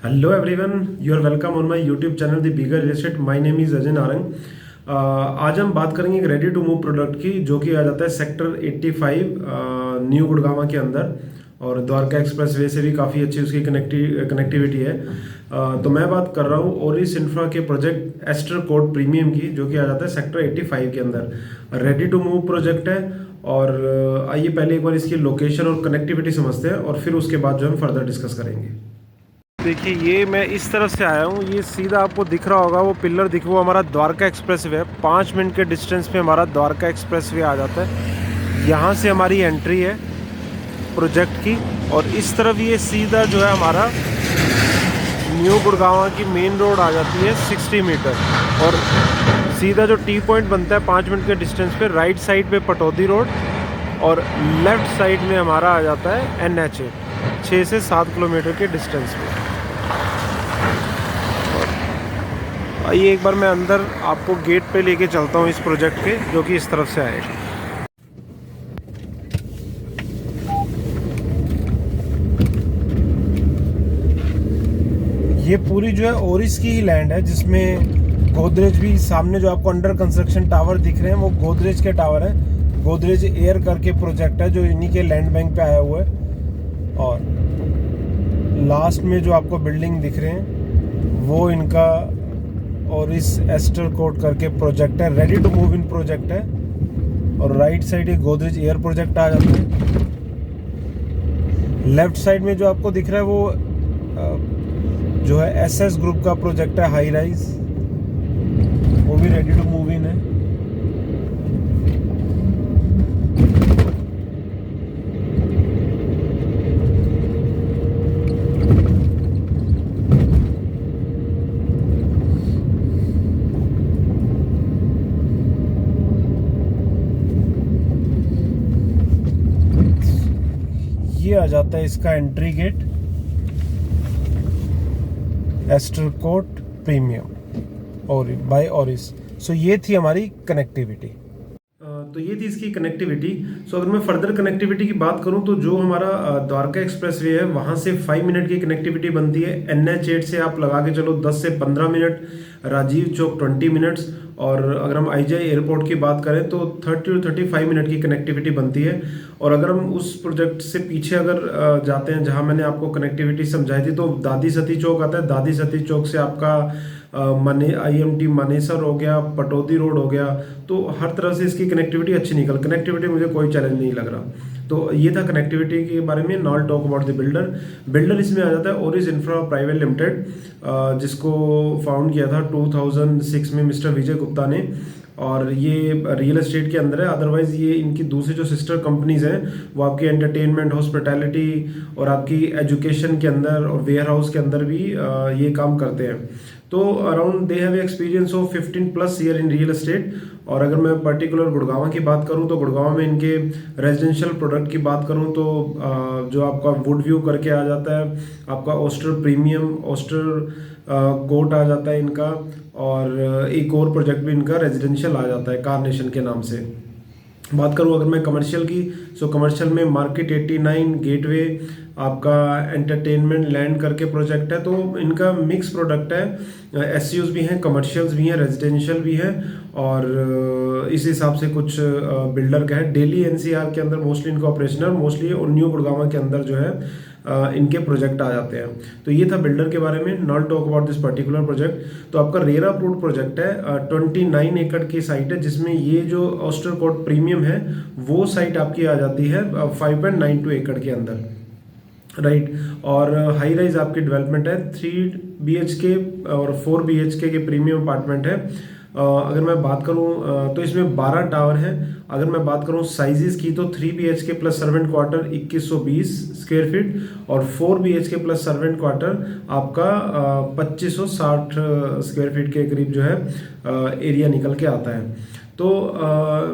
Hello everyone, you are welcome on my YouTube channel The Bigger Real Estate. My name is Ajay Narang. आज हम बात करेंगे एक ready to move product की जो कि आ जाता है सेक्टर 85 न्यू गुड़गांव के अंदर, और द्वारका एक्सप्रेस वे से भी काफ़ी अच्छी उसकी कनेक्टिविटी है। तो मैं बात कर रहा हूँ ओरिस इंफ्रा के प्रोजेक्ट एस्टर कोर्ट प्रीमियम की, जो कि आ जाता है सेक्टर 85 के अंदर। रेडी टू मूव प्रोजेक्ट है। और आइए पहले एक बार इसकी लोकेशन और कनेक्टिविटी समझते हैं और फिर उसके बाद जो हम फर्दर डिस्कस करेंगे। देखिए, ये मैं इस तरफ से आया हूँ, ये सीधा आपको दिख रहा होगा वो पिलर दिख, वो हमारा द्वारका एक्सप्रेस वे है। 5 मिनट के डिस्टेंस पे हमारा द्वारका एक्सप्रेस वे आ जाता है। यहाँ से हमारी एंट्री है प्रोजेक्ट की, और इस तरफ ये सीधा जो है हमारा न्यू गुड़गांव की मेन रोड आ जाती है 60 मीटर, और सीधा जो टी पॉइंट बनता है 5 मिनट के डिस्टेंस पे राइट साइड पे पटौदी रोड, और लेफ़्ट साइड में हमारा आ जाता है NH 6 से 7 किलोमीटर के डिस्टेंस पे। आइए एक बार मैं अंदर आपको गेट पे लेके चलता हूँ इस प्रोजेक्ट के, जो कि इस तरफ से आएगा। ये पूरी जो है ओरिस की ही लैंड है, जिसमें गोदरेज भी सामने जो आपको अंडर कंस्ट्रक्शन टावर दिख रहे हैं वो गोदरेज के टावर है। गोदरेज एयर करके प्रोजेक्ट है जो इन्हीं के लैंड बैंक पे आया हुआ है। और लास्ट में जो आपको बिल्डिंग दिख रहे हैं वो इनका और इस एस्टर कोर्ट करके प्रोजेक्ट है, ready to move in project है। और राइट साइड ये गोदरेज एयर प्रोजेक्ट आ जाता है। लेफ्ट साइड में जो आपको दिख रहा है वो जो है SS ग्रुप का प्रोजेक्ट है, हाई राइज, वो भी रेडी टू मूव इन है। ये आ जाता है इसका entry gate, Aster Court premium और बाय ओरिस। सो ये थी हमारी कनेक्टिविटी। तो ये थी इसकी कनेक्टिविटी। सो अगर मैं फर्दर कनेक्टिविटी की बात करूं तो जो हमारा द्वारका एक्सप्रेस वे है वहां से 5 मिनट की कनेक्टिविटी बनती है। NH 8 से आप लगा के चलो 10 से 15 मिनट, राजीव चौक 20 मिनट्स, और अगर हम IGI एयरपोर्ट की बात करें तो 30 to 35 मिनट की कनेक्टिविटी बनती है। और अगर हम उस प्रोजेक्ट से पीछे अगर जाते हैं जहां मैंने आपको कनेक्टिविटी समझाई थी, तो दादी सती चौक आता है। दादी सती चौक से आपका IMT मानेसर हो गया, पटौदी रोड हो गया, तो हर तरह से इसकी कनेक्टिविटी अच्छी निकल। कनेक्टिविटी मुझे कोई चैलेंज नहीं लग रहा। तो ये था कनेक्टिविटी के बारे में। Now talk about the builder इसमें आ जाता है ओरिस इंफ्रा प्राइवेट लिमिटेड, जिसको फाउंड किया था 2006 में मिस्टर विजय गुप्ता ने। और ये रियल एस्टेट के अंदर है। अदरवाइज ये इनकी दूसरी जो सिस्टर कंपनीज हैं वो आपकी एंटरटेनमेंट, हॉस्पिटैलिटी और आपकी एजुकेशन के अंदर और वेयर हाउस के अंदर भी ये काम करते हैं। तो around they have experience of 15+ year in real estate. और अगर मैं पर्टिकुलर गुड़गांव की बात करूं तो गुड़गांव में इनके रेजिडेंशियल प्रोडक्ट की बात करूं तो जो आपका वुड व्यू करके आ जाता है, आपका ओस्टर प्रीमियम, ओस्टर कोर्ट आ जाता है इनका, और एक और प्रोजेक्ट भी इनका रेजिडेंशियल आ जाता है कार्नेशन के नाम से। बात करूं अगर मैं कमर्शियल की, सो कमर्शियल में मार्केट 89, गेटवे, आपका एंटरटेनमेंट लैंड करके प्रोजेक्ट है। तो इनका मिक्स प्रोडक्ट है, SCUs भी हैं, कमर्शियल्स भी हैं, रेजिडेंशियल भी हैं, और इस हिसाब से कुछ बिल्डर का है। दिल्ली NCR के अंदर मोस्टली इनका ऑपरेशन है, मोस्टली न्यू गुड़गांव के अंदर जो है इनके प्रोजेक्ट आ जाते हैं। तो ये था बिल्डर के बारे में। Not talk about this particular project. तो आपका रेरा अप्रूव्ड प्रोजेक्ट है, 29 एकड़ की साइट है, जिसमें ये जो ओस्टर कोर्ट प्रीमियम है वो साइट आपकी आ जाती है 5.92 एकड़ के अंदर, राइट। और हाई राइज आपकी डेवलपमेंट है, 3 BHK और 4 BHK के प्रीमियम अपार्टमेंट है। अगर मैं बात करूं तो इसमें 12 टावर हैं। अगर मैं बात करूं साइजेस की तो 3 BHK plus servant quarter 2120 square feet, और 4 BHK प्लस सर्वेंट क्वार्टर आपका 2560 स्क्वायर फीट के करीब जो है एरिया निकल के आता है। तो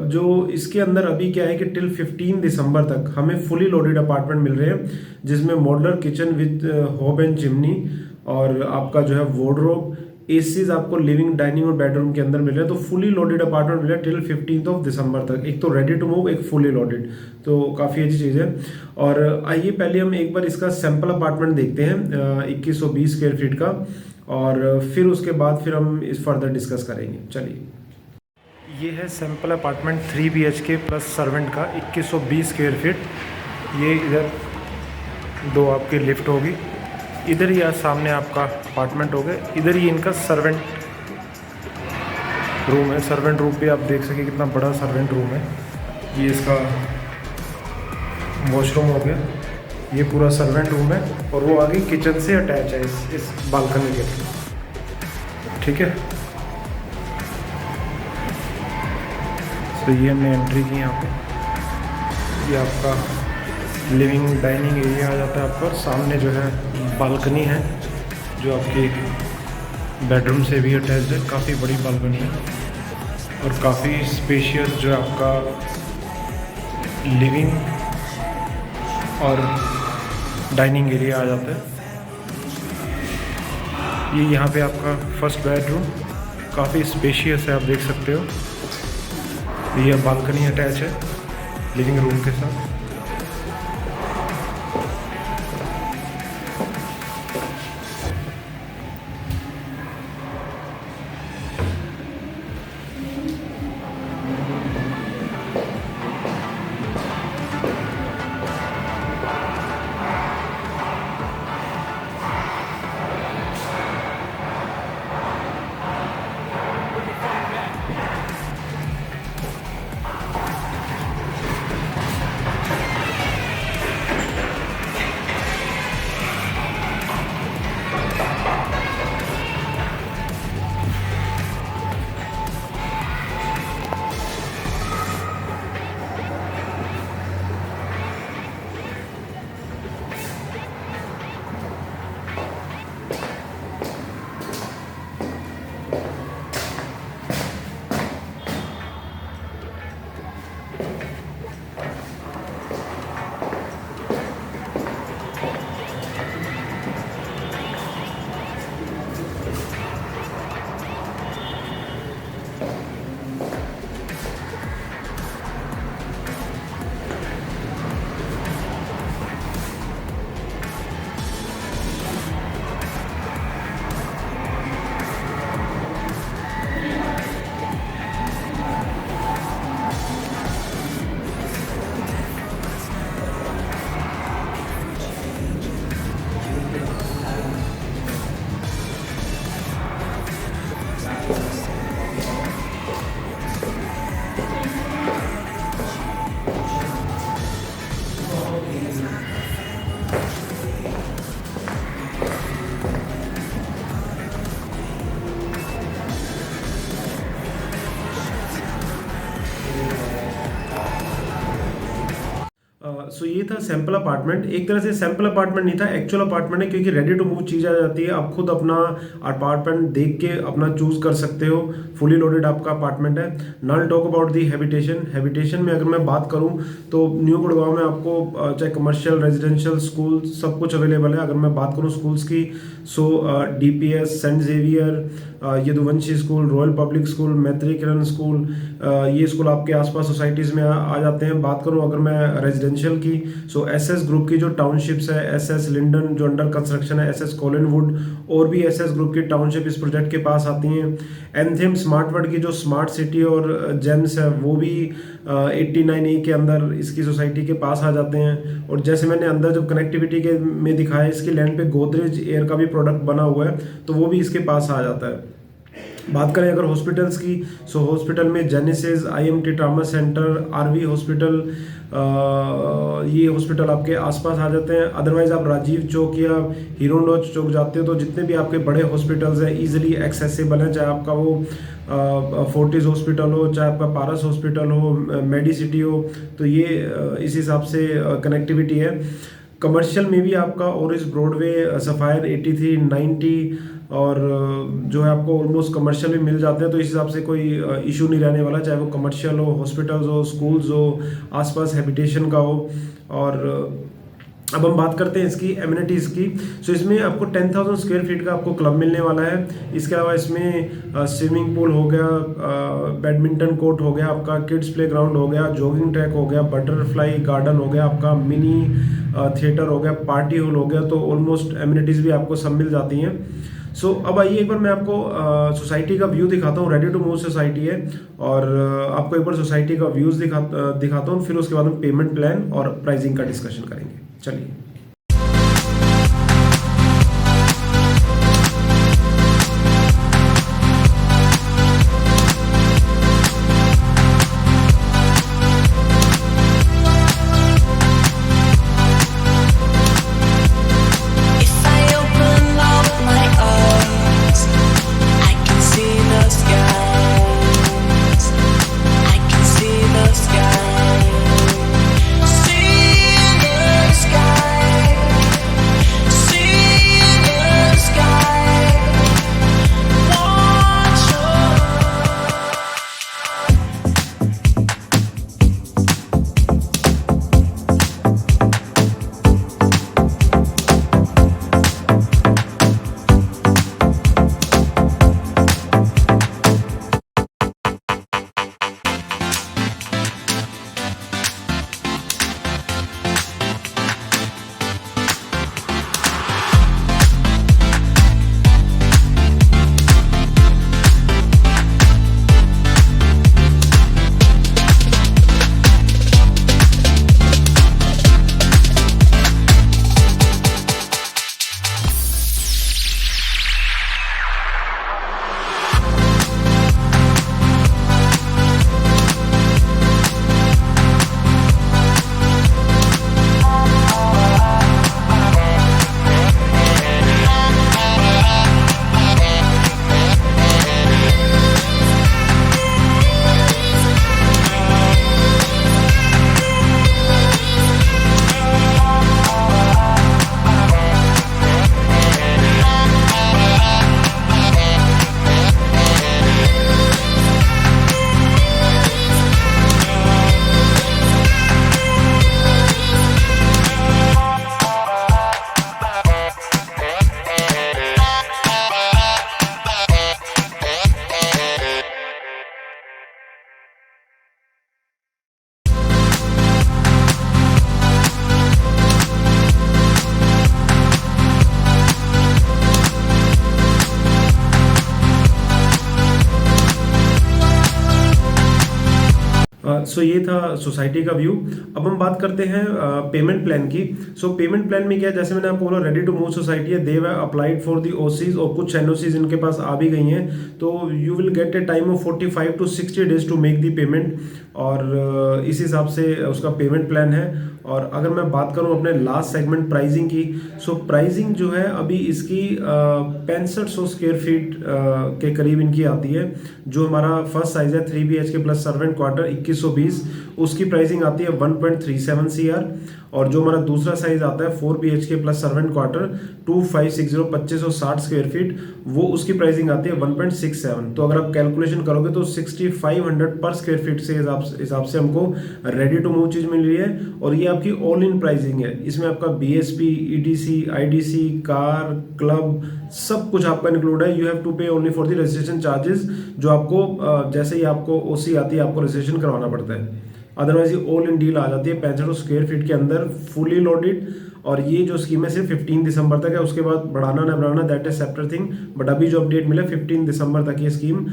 जो इसके अंदर अभी क्या है कि टिल 15 दिसंबर तक हमें फुली लोडेड अपार्टमेंट मिल रहे हैं, जिसमें modular kitchen with hob and chimney, और आपका जो है वार्डरोब, एसीज आपको लिविंग, डाइनिंग और बेडरूम के अंदर मिल रहे हैं। तो फुली लोडेड अपार्टमेंट मिल रहा है टिल 15 दिसंबर तक। एक तो रेडी टू मूव, एक फुली लोडेड, तो काफ़ी अच्छी चीज़ है। और आइए पहले हम एक बार इसका सैम्पल अपार्टमेंट देखते हैं 2120 स्क्वायर फीट का, और फिर उसके बाद फिर हम इस फर्दर डिस्कस करेंगे। चलिए, ये है sample apartment 3 BHK plus servant का 2120 स्क्वायर फीट। ये इधर 2 आपकी लिफ्ट होगी, इधर ही सामने आपका अपार्टमेंट हो गया, इधर ही इनका सर्वेंट रूम है। सर्वेंट रूम भी आप देख सकें कितना बड़ा सर्वेंट रूम है। ये इसका वॉशरूम हो गया, ये पूरा सर्वेंट रूम है, और वो आगे किचन से अटैच है इस बालकनी के, ठीक है। तो ये हमने एंट्री की यहाँ पे। ये आपका लिविंग डाइनिंग एरिया आ जाता है आपका, और सामने जो है बालकनी है जो आपकी बेडरूम से भी अटैच्ड है। काफ़ी बड़ी बालकनी है और काफ़ी स्पेशियस जो है आपका लिविंग और डाइनिंग एरिया आ जाता है। ये यहाँ पे आपका फर्स्ट बेडरूम काफ़ी स्पेशियस है, आप देख सकते हो। ये बालकनी अटैच है लिविंग रूम के साथ। सो ये था सैम्पल अपार्टमेंट। एक तरह से सैम्पल अपार्टमेंट नहीं था, एक्चुअल अपार्टमेंट है, क्योंकि रेडी टू मूव चीज़ आ जाती है। आप खुद अपना अपार्टमेंट देख के अपना चूज कर सकते हो। फुली लोडेड आपका अपार्टमेंट है। Now talk about the habitation. Habitation में अगर मैं बात करूं तो न्यू गुड़गांव में आपको चाहे कमर्शियल, रेजिडेंशियल, स्कूल सब कुछ अवेलेबल है। अगर मैं बात करूं स्कूल्स की, so DPS, Saint Xavier, Yaduvanshi School, Royal Public School, Maitri Kiran school, ये स्कूल आपके आसपास सोसाइटीज़ में आ जाते हैं। बात करूं अगर मैं रेजिडेंशियल की, सो SS ग्रुप की जो टाउनशिप्स है, SS लिंडन जो अंडर कंस्ट्रक्शन है, SS कॉलिनवुड, और भी SS ग्रुप की टाउनशिप इस प्रोजेक्ट के पास आती हैं। एंथेम स्मार्ट वर्ड की जो स्मार्ट सिटी और जेम्स है वो भी 89A के अंदर इसकी सोसाइटी के पास आ जाते हैं। और जैसे मैंने अंदर जब कनेक्टिविटी के में दिखाया, इसकी लैंड पे गोदरेज एयर का भी प्रोडक्ट बना हुआ है, तो वो भी इसके पास आ जाता है। बात करें अगर हॉस्पिटल्स की, सो हॉस्पिटल में genesis, IMT trauma centre, RV hospital, ये हॉस्पिटल आपके आसपास आ जाते हैं। अदरवाइज आप राजीव चौक या हीरोंडा चौक जाते हो तो जितने भी आपके बड़े हॉस्पिटल्स हैं ईजिली एक्सेसिबल हैं, चाहे आपका वो फोर्टिस हॉस्पिटल हो, चाहे आपका पारस हॉस्पिटल हो, मेडिसिटी हो, तो ये इस हिसाब से कनेक्टिविटी है। कमर्शियल में भी आपका ओरिस, ब्रॉडवे, सफायर 83, 90 और जो है आपको ऑलमोस्ट कमर्शियल भी मिल जाते हैं। तो इस हिसाब से कोई इशू नहीं रहने वाला, चाहे वो कमर्शियल हो, हॉस्पिटल्स हो, स्कूल्स हो, आसपास हैबिटेशन का हो। और अब हम बात करते हैं इसकी एमिनिटीज़ की। सो इसमें आपको 10,000 स्क्वायर फीट का आपको क्लब मिलने वाला है। इसके अलावा इसमें स्विमिंग पूल हो गया, बैडमिंटन कोर्ट हो गया, आपका किड्स प्ले ग्राउंड हो गया, जॉगिंग ट्रैक हो गया, बटरफ्लाई गार्डन हो गया, आपका मिनी थिएटर हो गया, पार्टी हॉल हो गया। तो ऑलमोस्ट एमिनिटीज़ भी आपको सब मिल जाती हैं। सो अब आइए एक बार मैं आपको सोसाइटी का व्यू दिखाता हूँ। रेडी टू मूव सोसाइटी है और आपको एक बार सोसाइटी का व्यूज़ दिखाता हूँ, फिर उसके बाद हम पेमेंट प्लान और प्राइसिंग का डिस्कशन करेंगे। चलिए। सो ये था सोसाइटी का व्यू। अब हम बात करते हैं पेमेंट प्लान की। सो पेमेंट प्लान में क्या है, जैसे मैंने आपको बोला रेडी टू मूव सोसाइटी है, they have applied for the OCs और कुछ एनओसीज इनके पास आ भी गई हैं। तो you will get a time of 45 to 60 days to make the payment और इस हिसाब से उसका पेमेंट प्लान है। और अगर मैं बात करूं अपने लास्ट सेगमेंट प्राइसिंग की, सो प्राइसिंग जो है अभी इसकी 6500 स्क्वायर फीट के करीब इनकी आती है। जो हमारा फर्स्ट साइज है 3 BHK प्लस सर्वेंट क्वार्टर 2120, उसकी प्राइसिंग आती है 1.37 CR। और जो हमारा दूसरा साइज आता है 4 BHK plus servant quarter 2560 2560 square feet, वो उसकी प्राइसिंग आती है 1.67। तो अगर आप कैलकुलेशन करोगे तो 6500 पर स्क्वायर फीट से हिसाब से हमको रेडी टू मूव चीज मिल रही है। और ये आपकी ऑल इन प्राइसिंग है। इसमें आपका BSP, EDC, IDC, car, club सब कुछ आपका इंक्लूड है। यू हैव टू पे only for the registration charges, जो आपको जैसे ही आपको OC आती है आपको रजिस्ट्रेशन करवाना पड़ता है। अदरवाइज ये ऑल इन डील आ जाती है 6500 स्क्वायर फीट के अंदर फुली लोडेड। और ये जो स्कीम है सिर्फ 15 दिसंबर तक है, उसके बाद बढ़ाना ना बढ़ाना that is separate thing. But अभी जो अपडेट मिला 15 दिसंबर तक ये स्कीम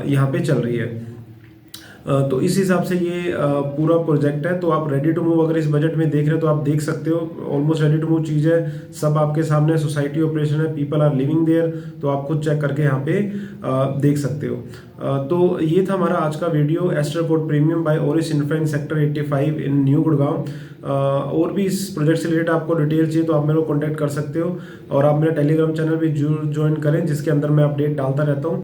यहाँ पे चल रही है। तो इस हिसाब से ये पूरा प्रोजेक्ट है। तो आप रेडी टू मूव अगर इस बजट में देख रहे हो तो आप देख सकते हो, ऑलमोस्ट रेडी टू मूव चीज़ है, सब आपके सामने। सोसाइटी ऑपरेशन है, पीपल आर लिविंग देयर, तो आप खुद चेक करके यहाँ पे देख सकते हो। तो ये था हमारा आज का video, Aster Court premium by Orris infra in sector 85 in new Gurgaon. और भी इस प्रोजेक्ट से रिलेटेड आपको डिटेल चाहिए तो आप मेरे को कॉन्टैक्ट कर सकते हो। और आप मेरा टेलीग्राम चैनल भी ज्वाइन करें, जिसके अंदर मैं अपडेट डालता रहता हूँ।